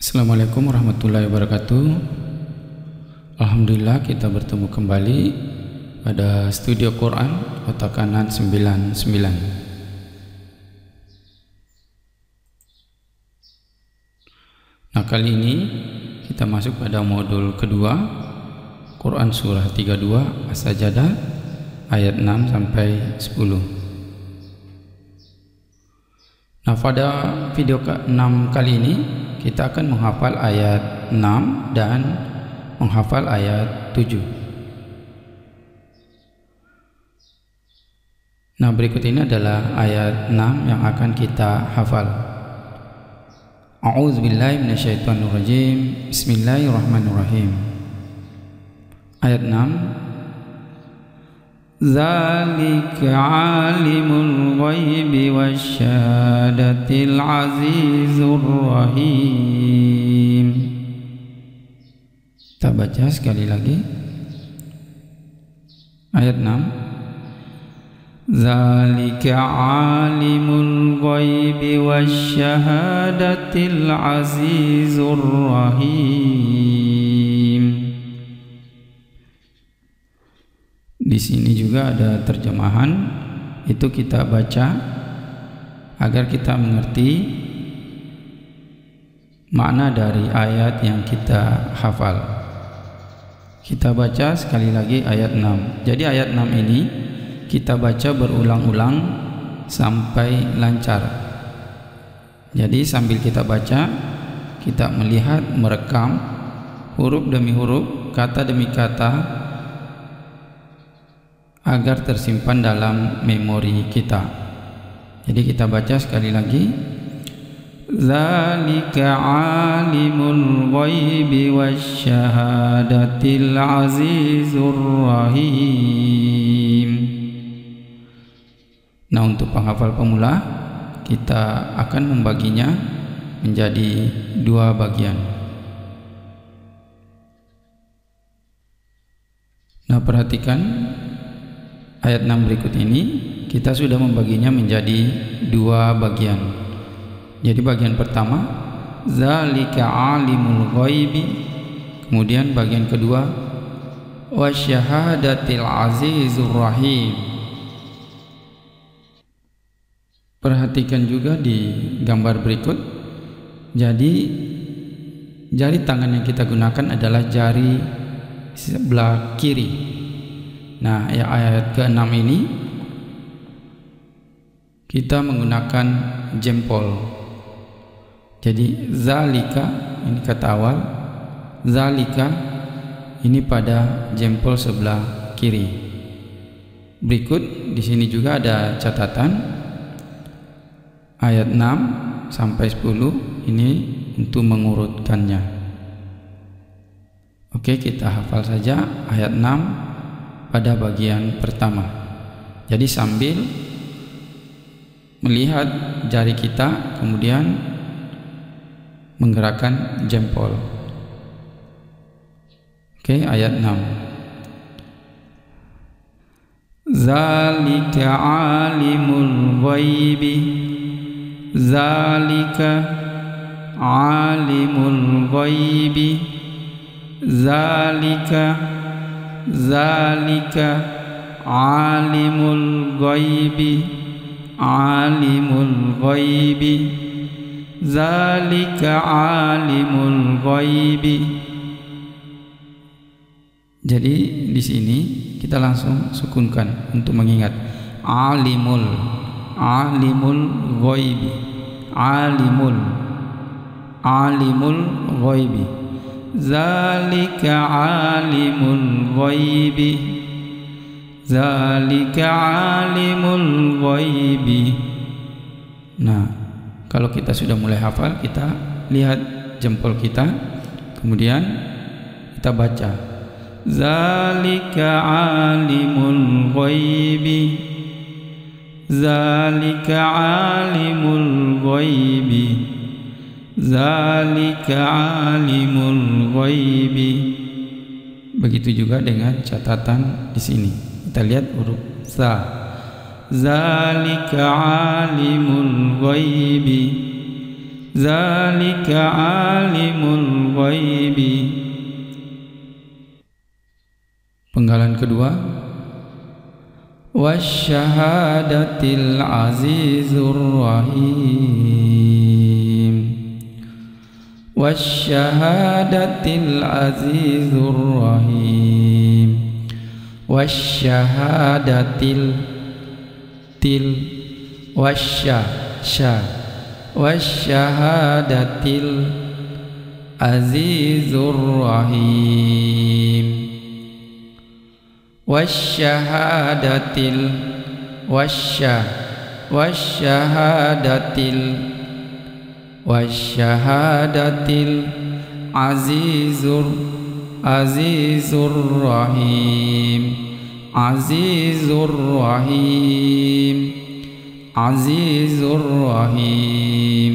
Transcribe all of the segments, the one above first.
Assalamualaikum warahmatullahi wabarakatuh. Alhamdulillah kita bertemu kembali pada studio Quran Otak Kanan 99. Nah, kali ini kita masuk pada modul kedua, Quran surah 32 As-Sajdah ayat 6 sampai 10. Nah, pada video ke-6 kali ini kita akan menghafal ayat 6 dan menghafal ayat 7. Nah, berikut ini adalah ayat 6 yang akan kita hafal. A'udzubillahi minasyaitonirrajim. Bismillahirrahmanirrahim. Ayat 6. Zalika alimul ghaibi wasyahadatil azizur rahim. Kita baca sekali lagi. Ayat 6. Zalika alimul ghaibi wasyahadatil azizur rahim. Di sini juga ada terjemahan, itu kita baca agar kita mengerti makna dari ayat yang kita hafal. Kita baca sekali lagi ayat 6. Jadi ayat 6 ini kita baca berulang-ulang sampai lancar. Jadi sambil kita baca, kita melihat, merekam huruf demi huruf, kata demi kata, agar tersimpan dalam memori kita. Jadi kita baca sekali lagi. Zalika alimul ghaibi wasyahadatil azizur rahim. Nah, untuk penghafal pemula kita akan membaginya menjadi dua bagian. Nah, perhatikan ayat 6 berikut ini kita sudah membaginya menjadi dua bagian. Jadi bagian pertama zalika alimul ghaibi, kemudian bagian kedua wasyahadatil azizur rahim. Perhatikan juga di gambar berikut. Jadi jari tangan yang kita gunakan adalah jari sebelah kiri. Nah, ayat ke-6 ini kita menggunakan jempol. Jadi zalika ini kata awal, zalika ini pada jempol sebelah kiri. Berikut di sini juga ada catatan ayat 6 sampai 10 ini untuk mengurutkannya. Oke, kita hafal saja ayat 6 pada bagian pertama. Jadi sambil melihat jari kita, kemudian menggerakkan jempol. Oke, ayat 6. Zalika alimul ghaibi. Zalika alimul ghaibi. Zalika alimul ghaibi. Alimul ghaibi. Zalika alimul ghaibi. Jadi di sini kita langsung sukunkan untuk mengingat alimul ghaibi. Alimul ghaibi. Zalika alimul ghaibi. Zalika alimul ghaibi. Nah, kalau kita sudah mulai hafal, kita lihat jempol kita, kemudian kita baca zalika alimul ghaibi. Zalika alimul ghaibi. Zalika alimul ghaibi. Begitu juga dengan catatan di sini. Kita lihat huruf za. Zalika alimul ghaibi. Zalika alimul ghaibi. Penggalan kedua, wasyahadatil azizur rahim. Wasyahadatil azizur rahim. Wasyahadatil til wasya sya. Wasyahadatil azizur rahim. Wasyahadatil wasyahadatil azizur rahim. Azizur rahim. Azizur rahim.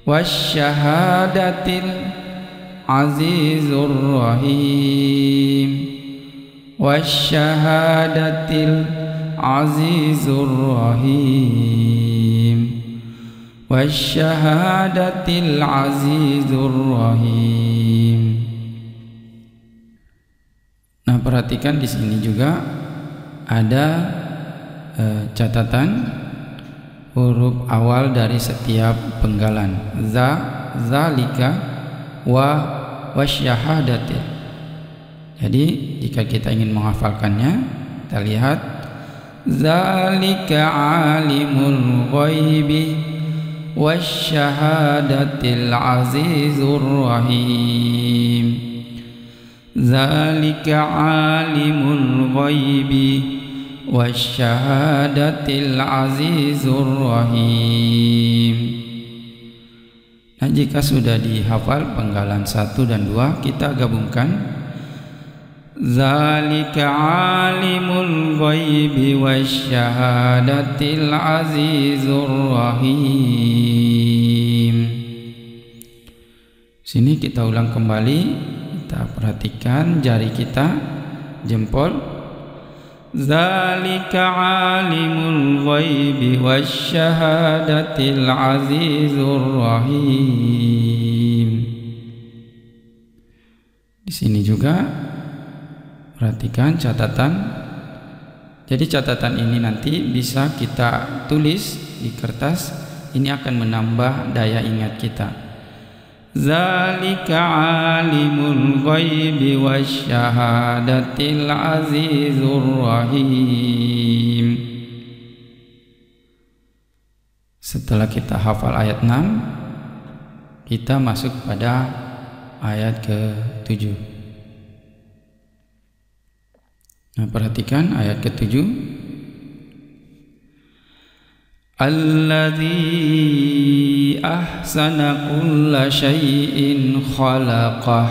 Wasyahadatil azizur rahim. Wasyahadatil azizur rahim. Wasyahadatil azizur rahim. Nah, perhatikan di sini juga ada catatan huruf awal dari setiap penggalan. Zalika, wasyahadatil. Jadi jika kita ingin menghafalkannya, kita lihat zalika alimul ghaibi wasyahadatil azizur rahim. Zalika alimul ghaibi wasyahadatil azizur rahim. Nah, jika sudah dihafal penggalan 1 dan 2, kita gabungkan. Zalika alimul ghaibi wasyahadatil azizur rahim. Sini kita ulang kembali. Kita perhatikan jari kita, jempol. Zalika alimul ghaibi wasyahadatil azizur rahim. Di sini juga perhatikan catatan. Jadi catatan ini nanti bisa kita tulis di kertas. Ini akan menambah daya ingat kita. Zalika alimul ghaibi wasyahadatil azizur rahim. Setelah kita hafal ayat 6, kita masuk pada ayat ke-7. Nah, perhatikan ayat ke-7. Alladzi ahsana kulla syai'in khalaqah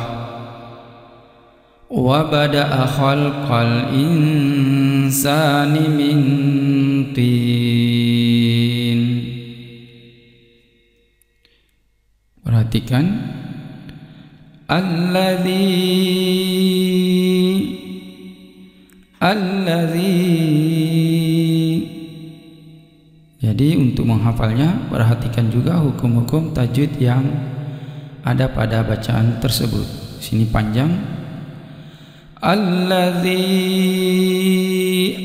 wa bada'a khalqal insani min tin. Perhatikan alladzi. Jadi untuk menghafalnya, perhatikan juga hukum-hukum tajwid yang ada pada bacaan tersebut. Sini panjang. Alladzi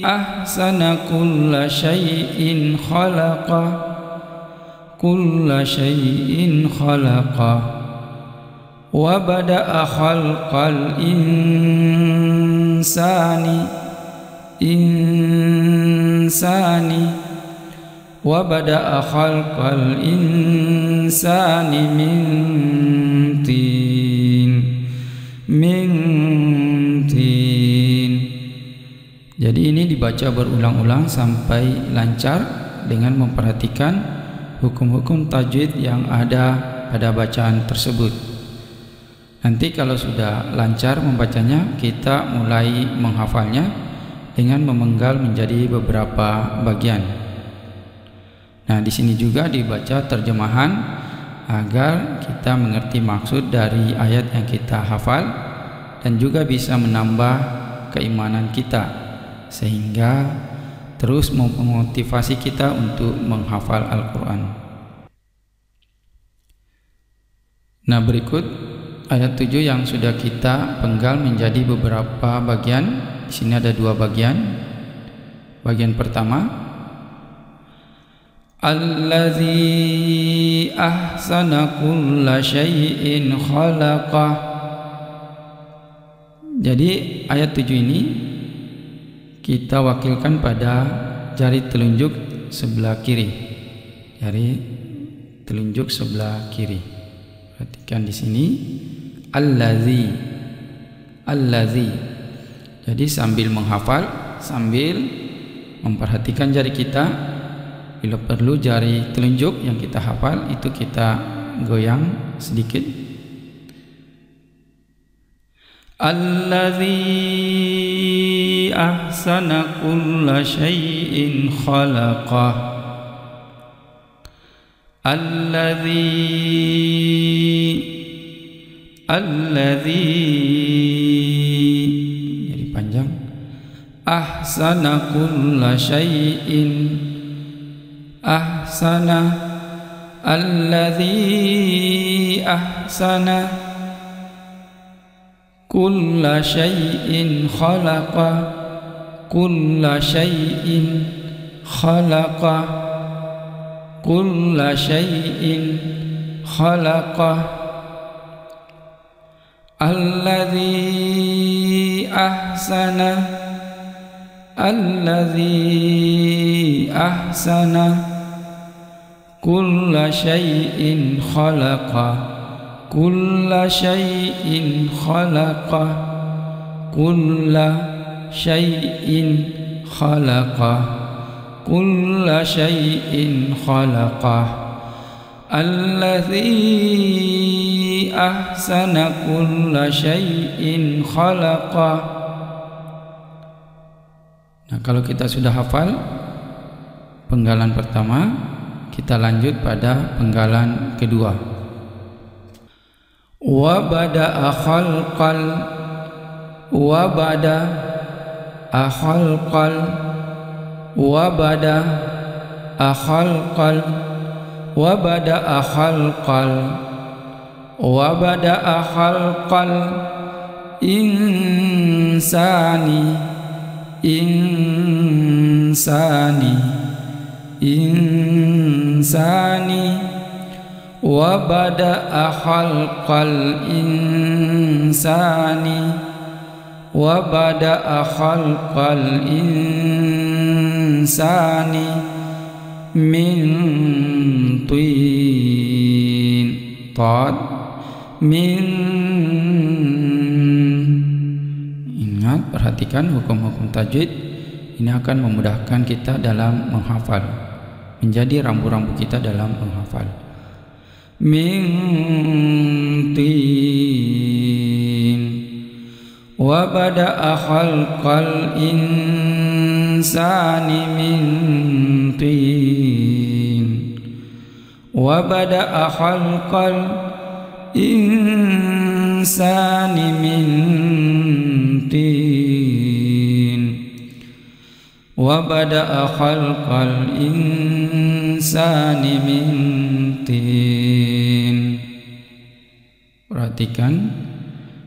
ahsana kulla syai'in khalaqa. Kulla syai'in khalaqa. Wa bada'a khalqal insani wa bada'a khalqal insani min tin. Jadi ini dibaca berulang-ulang sampai lancar dengan memperhatikan hukum-hukum tajwid yang ada pada bacaan tersebut. Nanti kalau sudah lancar membacanya, kita mulai menghafalnya dengan memenggal menjadi beberapa bagian. Nah, di sini juga dibaca terjemahan agar kita mengerti maksud dari ayat yang kita hafal dan juga bisa menambah keimanan kita sehingga terus memotivasi kita untuk menghafal Al-Quran. Nah, berikut ayat 7 yang sudah kita penggal menjadi beberapa bagian. Di sini ada 2 bagian. Bagian pertama, Allazi ahsana kulla syai'in khalaqah. Jadi ayat 7 ini kita wakilkan pada jari telunjuk sebelah kiri. Jari telunjuk sebelah kiri. Perhatikan di sini allazi. Allazi. Jadi sambil menghafal, sambil memperhatikan jari kita, bila perlu jari telunjuk yang kita hafal itu kita goyang sedikit. Allazi ahsana kulla syai'in khalaqah. Allazi jadi panjang. Ahsana kulla syai'in. Ahsana. Allazi ahsana kulla syai'in khalaqa. Kulla syai'in khalaqa. Kulla syai'in khalaqa. Allazi ahsana. Allazi ahsana kulla syai'in khalaqa. Kulla syai'in khalaqa. Kulla syai'in khalaqa. Kulla syai'in khalaqa. Allazi ahsana kulla syai'in khalaqa. Nah, kalau kita sudah hafal penggalan pertama, kita lanjut pada penggalan kedua. Wa bada'a khalqal. Wa bada'a khalqal. Wa bada'a khalqal. Wa bada'a khalqal. Wa bada'a khalqal insani. Insani. Insani. Wa bada'a khalqal insani. Wa bada'a khalqal insani min tin. Tad min. Ingat, perhatikan hukum-hukum tajwid. Ini akan memudahkan kita dalam menghafal, menjadi rambu-rambu kita dalam menghafal. Min tin. Wa bada'a khalqal insani min tin. Wa bada'a khalqal insani min tin. Wa bada'a khalqal insani min tin. Perhatikan,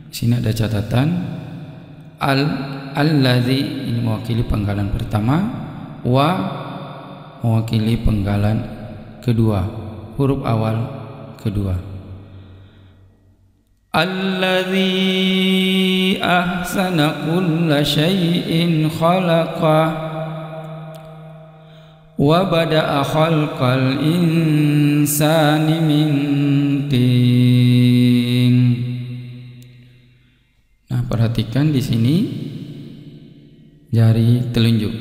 di sini ada catatan. Allazi ini mewakili penggalan pertama, wa mewakili penggalan kedua, huruf awal kedua. Allazi ahsana kulla syai'in khalaqa. Wa bada'a khalqal insani min tin. Nah, perhatikan di sini jari telunjuk.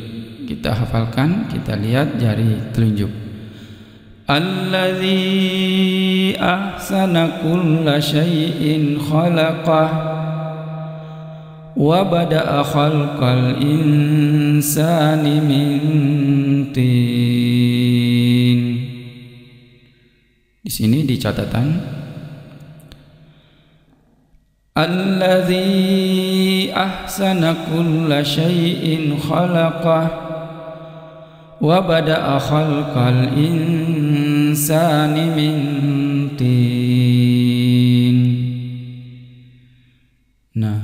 Kita hafalkan, kita lihat jari telunjuk. Allazi ahsana kulla syai'in khalaqah. Wa bada'a khalqal insani min tin. Di sini di catatan allazi ahsana kulla syai'in khalaqah wa bada'a khalqal insani min tin. Nah,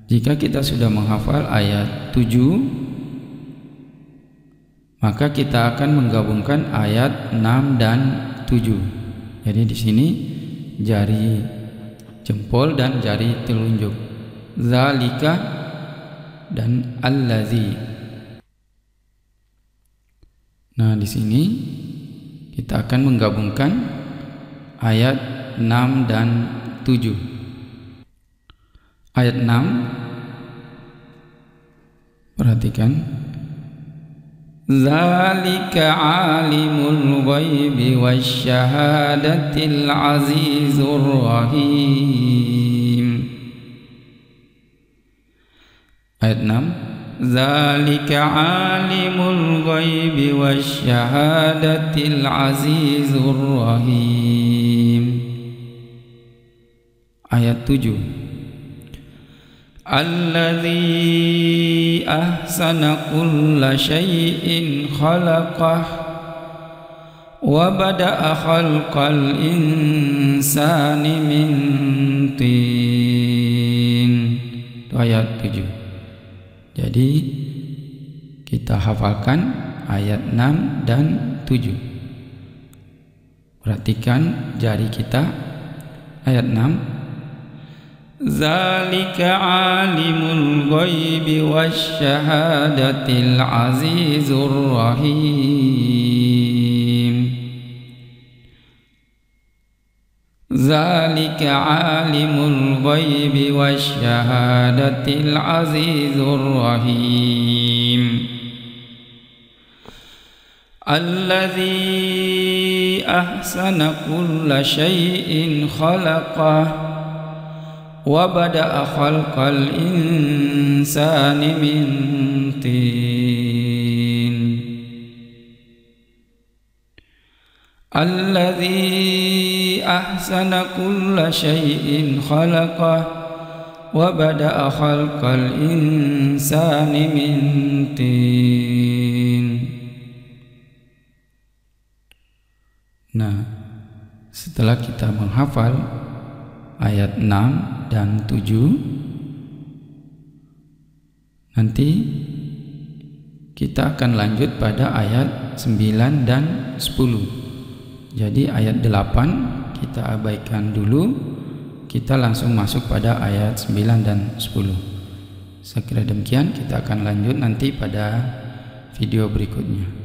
jika kita sudah menghafal ayat 7, maka kita akan menggabungkan ayat 6 dan 7. Jadi di sini jari jempol dan jari telunjuk, zalika dan allazi. Nah, di sini kita akan menggabungkan ayat 6 dan 7. Ayat 6, perhatikan, zalika alimul ghaibi wasyahadatil azizur rahim. Ayat 6, zalika alimul ghaibi wasyahadatil azizur rahim. Ayat 7, alladzi ahsana kulla syai'in khalaqah wa bada'a khalqal insani min tin. Itu ayat 7. Jadi kita hafalkan ayat 6 dan 7. Perhatikan jari kita. Ayat 6, zalika alimul ghaibi wasyahadatil azizur rahim. Zalika alimul ghaibi wasyahadatil azizur rahim. Alladzi ahsana kulla syai'in khalaqah wa bada'a khalqal insani min tin. Alladzi ahsana kulla syai'in khalaqah wa bada'a khalqal insani min tin. Nah, setelah kita menghafal ayat 6 dan 7, nanti kita akan lanjut pada ayat 9 dan 10. Jadi ayat 8 kita abaikan dulu, kita langsung masuk pada ayat 9 dan 10. Sekira demikian, kita akan lanjut nanti pada video berikutnya.